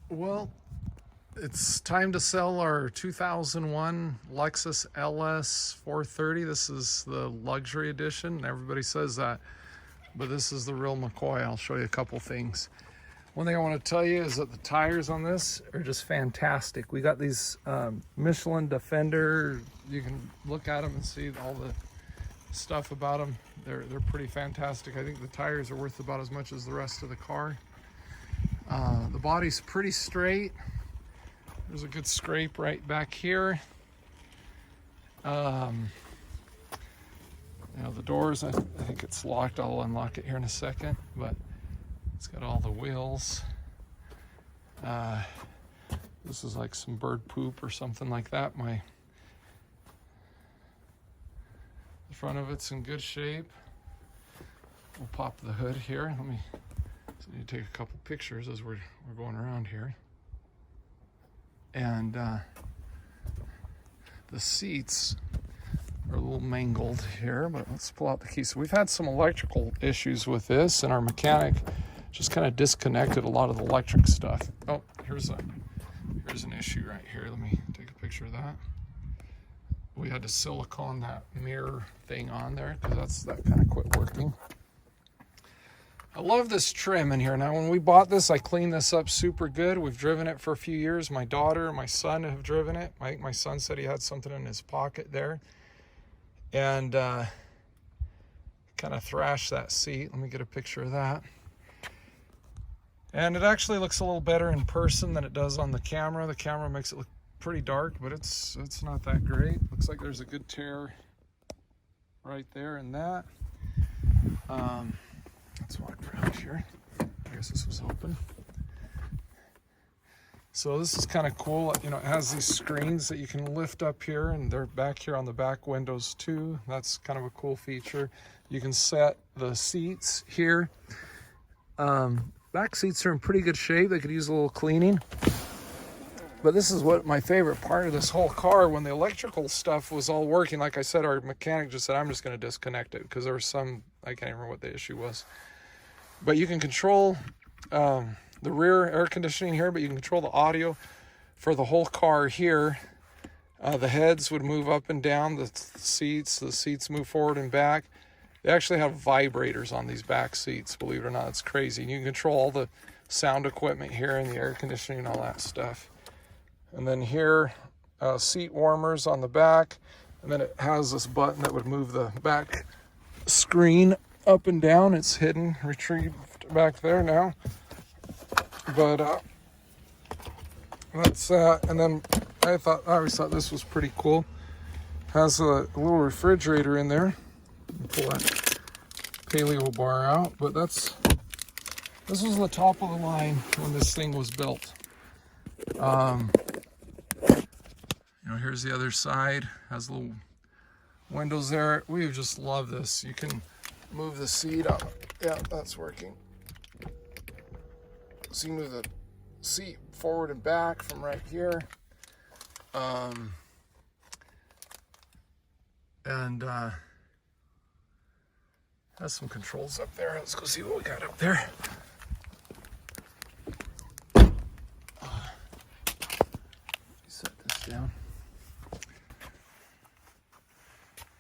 Well, it's time to sell our 2001 Lexus LS 430. This is the luxury edition. Everybody says that, but this is the real McCoy. I'll show you a couple things. One thing I want to tell you is that the tires on this are just fantastic. We got these Michelin Defender. You can look at them and see all the stuff about them. They're pretty fantastic. I think the tires are worth about as much as the rest of the car. The body's pretty straight. There's a good scrape right back here. The doors, I think it's locked. I'll unlock it here in a second, but it's got all the wheels. This is like some bird poop or something like that. The front of it's in good shape. We'll pop the hood here. I need to take a couple pictures as we're going around here. And the seats are a little mangled here, but let's pull out the keys. So we've had some electrical issues with this, and our mechanic just kind of disconnected a lot of the electric stuff. Oh, here's an issue right here. Let me take a picture of that. We had to silicone that mirror thing on there because that kind of quit working. I love this trim in here. Now, when we bought this, I cleaned this up super good. We've driven it for a few years. My daughter and my son have driven it. I think my son said he had something in his pocket there. And kind of thrashed that seat. Let me get a picture of that. And it actually looks a little better in person than it does on the camera. The camera makes it look pretty dark, but it's not that great. Looks like there's a good tear right there in that. Let's walk around here. I guess this was open. So this is kind of cool. It has these screens that you can lift up here, and they're back here on the back windows too. That's kind of a cool feature. You can set the seats here. Back seats are in pretty good shape. They could use a little cleaning. But this is what my favorite part of this whole car, when the electrical stuff was all working, like I said, our mechanic just said, I'm just going to disconnect it because there was I can't remember what the issue was. But you can control the rear air conditioning here, but you can control the audio for the whole car here. The heads would move up and down, the seats move forward and back. They actually have vibrators on these back seats, believe it or not. It's crazy. And you can control all the sound equipment here and the air conditioning and all that stuff. And then here, seat warmers on the back. And then it has this button that would move the back screen up and down. It's hidden, retrieved back there now. But that's and then I always thought this was pretty cool. Has a little refrigerator in there. Pull that paleo bar out, but this was the top of the line when this thing was built. Here's the other side. Has little windows there. We just love this. You can move the seat up. Yeah, that's working. So you move the seat forward and back from right here. Has some controls up there. Let's go see what we got up there. Set this down.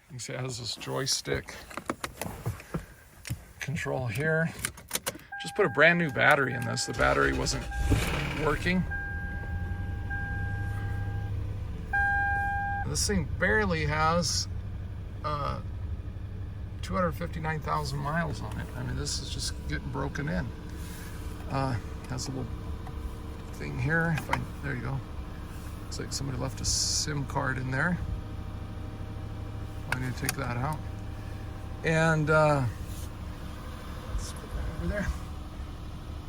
You can see it has this joystick control here. Just put a brand new battery in this. The battery wasn't working. This thing barely has 259,000 miles on it. I mean, this is just getting broken in. Has a little thing here. There you go. Looks like somebody left a SIM card in there. I need to take that out. And let's put that over there.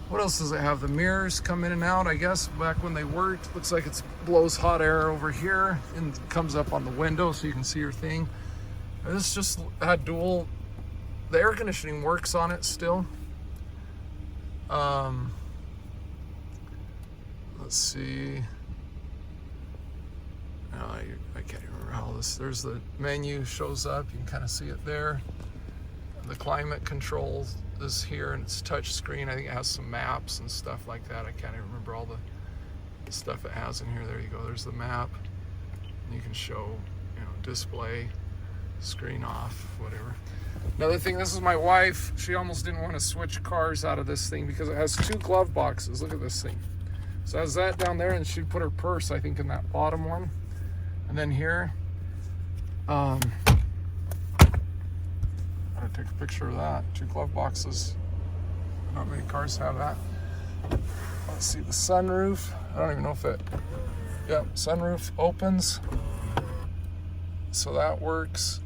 What else does it have? The mirrors come in and out, I guess, back when they worked. Looks like it blows hot air over here and comes up on the window so you can see your thing. This just had the air conditioning works on it still. Let's see. I can't even remember how there's the menu shows up. You can kind of see it there. The climate control is here, and it's touch screen. I think it has some maps and stuff like that. I can't even remember all the the stuff it has in here. There you go. There's the map. And you can show, you know, display, screen off, whatever. Another thing, this is my wife. She almost didn't want to switch cars out of this thing because it has 2 glove boxes. Look at this thing. So it has that down there, and she put her purse, I think, in that bottom one. And then here, I'll take a picture of that. 2 glove boxes. Not many cars have that. Let's see the sunroof. I don't even know if it, yeah, sunroof opens. So that works.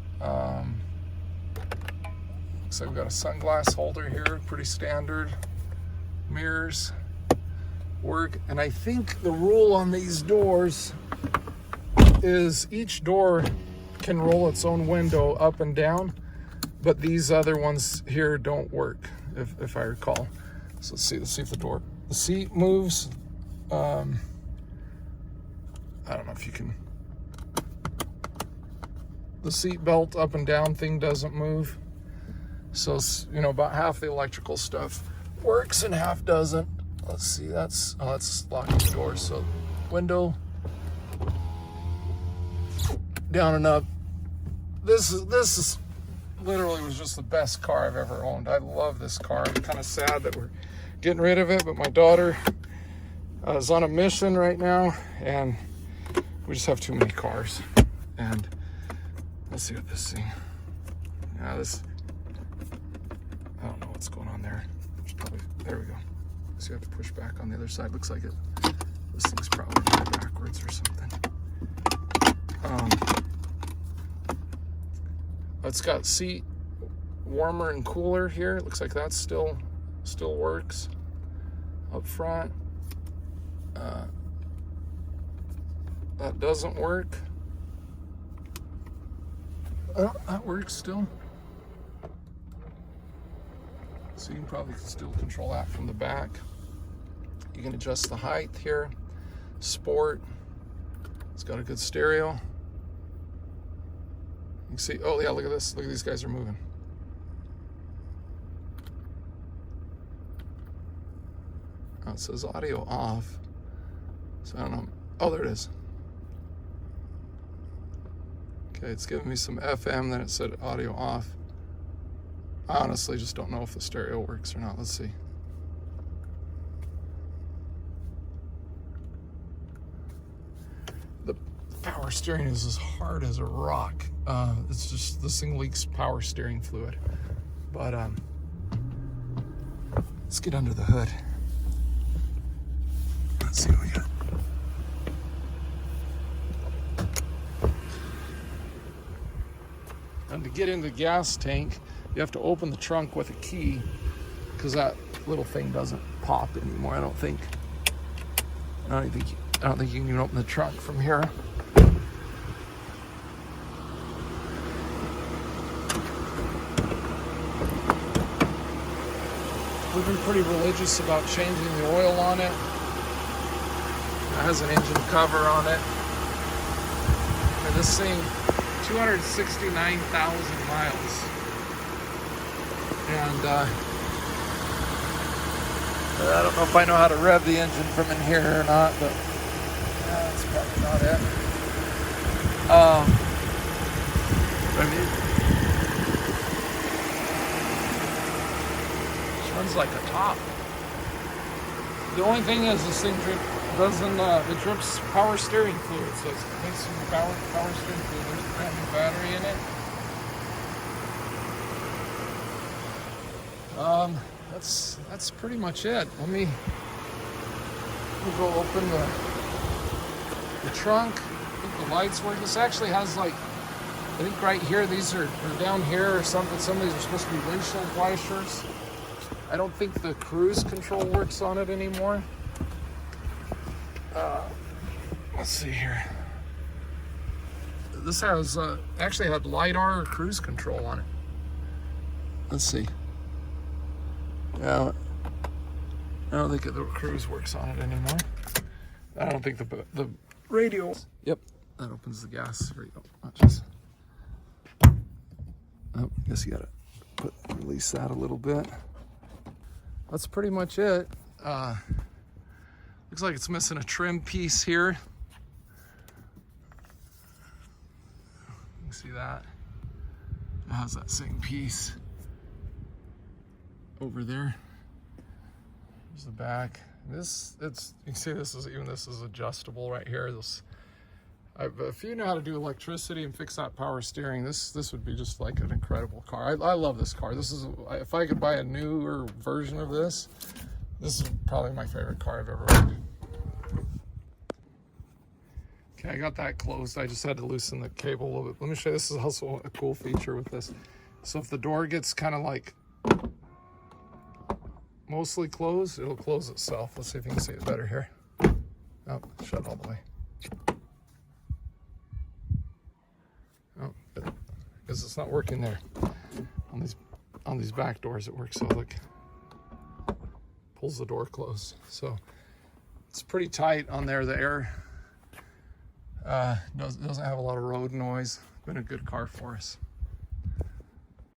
So we've got a sunglass holder here, pretty standard. Mirrors work. And I think the rule on these doors is each door can roll its own window up and down, but these other ones here don't work, if I recall. So let's see if the seat moves. I don't know if you can. The seat belt up and down thing doesn't move. So, you know, about half the electrical stuff works and half doesn't. Let's see, that's locking the door. So window down and up. This is literally was just the best car I've ever owned. I love this car. I'm kind of sad that we're getting rid of it, but my daughter is on a mission right now, and we just have too many cars. And let's see what this thing. Yeah, this. I don't know what's going on there. There we go. So you have to push back on the other side. Looks like it. This thing's probably backwards or something. It's got seat warmer and cooler here. It looks like that still works. Up front, that doesn't work. Oh, that works still. So you can probably still control that from the back. You can adjust the height here. Sport. It's got a good stereo. You can see, oh yeah, look at this. Look at these guys are moving. Oh, it says audio off. So I don't know. Oh, there it is. Okay, it's giving me some FM, then it said audio off. I honestly just don't know if the stereo works or not. Let's see. The power steering is as hard as a rock. It's just, this thing leaks power steering fluid. But let's get under the hood. Let's see what we got. And to get in the gas tank, you have to open the trunk with a key, because that little thing doesn't pop anymore. I don't think you can even open the trunk from here. We've been pretty religious about changing the oil on it. It has an engine cover on it. And this thing, 269,000 miles. And I don't know if I know how to rev the engine from in here or not, but that's probably not it. I mean, it runs like a top. The only thing is this thing it drips power steering fluid, so it makes some power steering fluid. There's a brand new battery in it. That's pretty much it. Let me go open the trunk. I think the lights work. This actually has, like, I think right here, these are down here or something. Some of these are supposed to be windshield washers. I don't think the cruise control works on it anymore. Let's see here. This has actually had LiDAR cruise control on it. Let's see. Yeah, I don't think the cruise works on it anymore. I don't think the radio. Yep, that opens the gas. There you go. Watch this. Oh, guess you gotta release that a little bit. That's pretty much it. Looks like it's missing a trim piece here. You can see that. It has that same piece over there. There's the back. You can see this is adjustable right here. If you know how to do electricity and fix that power steering, this would be just like an incredible car. I love this car. If I could buy a newer version of this is probably my favorite car I've ever owned. Okay, I got that closed. I just had to loosen the cable a little bit. Let me show you. This is also a cool feature with this. So if the door gets kind of like mostly closed, it'll close itself. Let's see if you can see it better here. Oh, shut all the way. Oh, because it's not working there. On these back doors it works. So look, pulls the door closed. So it's pretty tight on there. The air doesn't have a lot of road noise. Been a good car for us.